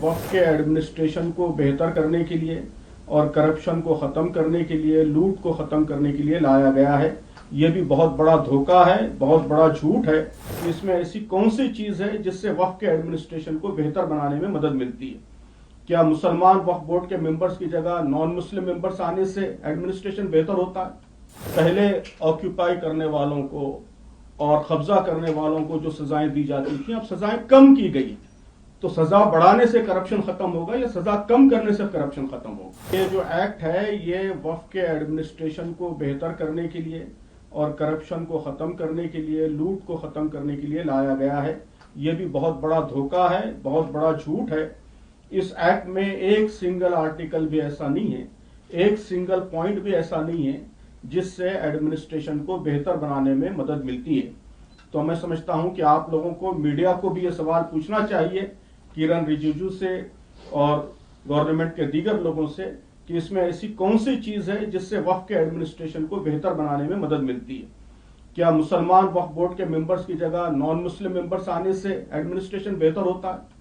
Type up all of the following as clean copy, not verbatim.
वक्त के एडमिनिस्ट्रेशन को बेहतर करने के लिए और करप्शन को ख़त्म करने के लिए, लूट को ख़त्म करने के लिए लाया गया है। ये भी बहुत बड़ा धोखा है, बहुत बड़ा झूठ है। इसमें ऐसी कौन सी चीज़ है जिससे वक्त के एडमिनिस्ट्रेशन को बेहतर बनाने में मदद मिलती है? क्या मुसलमान वक्फ बोर्ड के मेंबर्स की जगह नॉन मुस्लिम मेंबर्स आने से एडमिनिस्ट्रेशन बेहतर होता है? पहले ऑक्यूपाई करने वालों को और कब्जा करने वालों को जो सजाएं दी जाती थी, अब सजाएं कम की गई। तो सजा बढ़ाने से करप्शन खत्म होगा या सजा कम करने से करप्शन खत्म होगा? ये जो एक्ट है ये वक्फ के एडमिनिस्ट्रेशन को बेहतर करने के लिए और करप्शन को खत्म करने के लिए, लूट को खत्म करने के लिए लाया गया है। ये भी बहुत बड़ा धोखा है, बहुत बड़ा झूठ है। इस एक्ट में एक सिंगल आर्टिकल भी ऐसा नहीं है, एक सिंगल पॉइंट भी ऐसा नहीं है जिससे एडमिनिस्ट्रेशन को बेहतर बनाने में मदद मिलती है। तो मैं समझता हूं कि आप लोगों को, मीडिया को भी ये सवाल पूछना चाहिए किरण रिजिजू से और गवर्नमेंट के दीगर लोगों से कि इसमें ऐसी कौन सी चीज है जिससे वक्फ के एडमिनिस्ट्रेशन को बेहतर बनाने में मदद मिलती है? क्या मुसलमान वक्फ बोर्ड के मेंबर्स की जगह नॉन मुस्लिम मेंबर्स आने से एडमिनिस्ट्रेशन बेहतर होता है?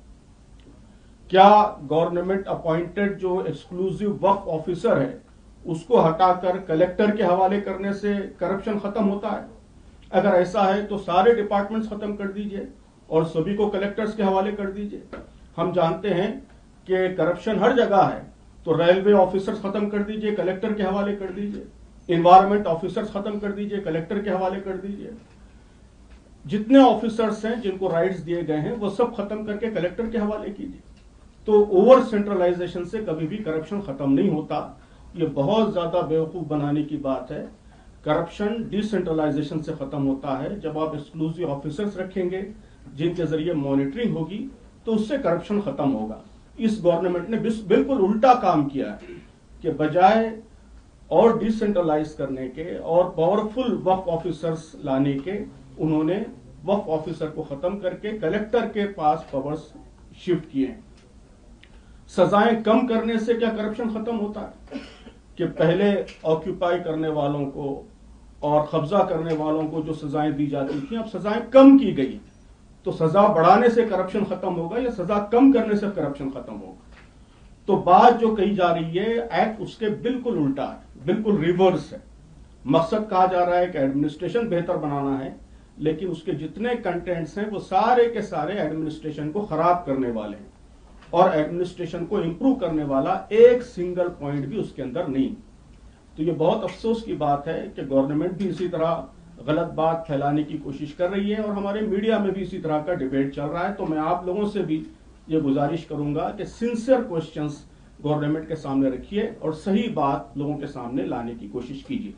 क्या गवर्नमेंट अपॉइंटेड जो एक्सक्लूसिव वक्फ ऑफिसर है उसको हटाकर कलेक्टर के हवाले करने से करप्शन खत्म होता है? अगर ऐसा है तो सारे डिपार्टमेंट्स खत्म कर दीजिए और सभी को कलेक्टर्स के हवाले कर दीजिए। हम जानते हैं कि करप्शन हर जगह है, तो रेलवे ऑफिसर्स खत्म कर दीजिए, कलेक्टर के हवाले कर दीजिए। इन्वायरमेंट ऑफिसर्स खत्म कर दीजिए, कलेक्टर के हवाले कर दीजिए। जितने ऑफिसर्स हैं जिनको राइट्स दिए गए हैं वो सब खत्म करके कलेक्टर के हवाले कीजिए। तो ओवर सेंट्रलाइजेशन से कभी भी करप्शन खत्म नहीं होता। ये बहुत ज्यादा बेवकूफ बनाने की बात है। करप्शन डिसेंट्रलाइजेशन से खत्म होता है। जब आप एक्सक्लूसिव ऑफिसर्स रखेंगे जिनके जरिए मॉनिटरिंग होगी तो उससे करप्शन खत्म होगा। इस गवर्नमेंट ने बिल्कुल उल्टा काम किया है कि बजाय और डिसेंट्रलाइज करने के और पावरफुल वक्फ ऑफिसर्स लाने के, उन्होंने वक्फ ऑफिसर को खत्म करके कलेक्टर के पास पावर्स शिफ्ट किए हैं। सजाएं कम करने से क्या करप्शन खत्म होता है? कि पहले ऑक्यूपाई करने वालों को और कब्जा करने वालों को जो सजाएं दी जाती थी, अब सजाएं कम की गई। तो सजा बढ़ाने से करप्शन खत्म होगा या सजा कम करने से करप्शन खत्म होगा? तो बात जो कही जा रही है एक्ट उसके बिल्कुल उल्टा है, बिल्कुल रिवर्स है। मकसद कहा जा रहा है कि एडमिनिस्ट्रेशन बेहतर बनाना है, लेकिन उसके जितने कंटेंट्स हैं वो सारे के सारे एडमिनिस्ट्रेशन को खराब करने वाले हैं और एडमिनिस्ट्रेशन को इंप्रूव करने वाला एक सिंगल पॉइंट भी उसके अंदर नहीं। तो ये बहुत अफसोस की बात है कि गवर्नमेंट भी इसी तरह गलत बात फैलाने की कोशिश कर रही है और हमारे मीडिया में भी इसी तरह का डिबेट चल रहा है। तो मैं आप लोगों से भी ये गुजारिश करूंगा कि सिंसियर क्वेश्चंस गवर्नमेंट के सामने रखिए और सही बात लोगों के सामने लाने की कोशिश कीजिए।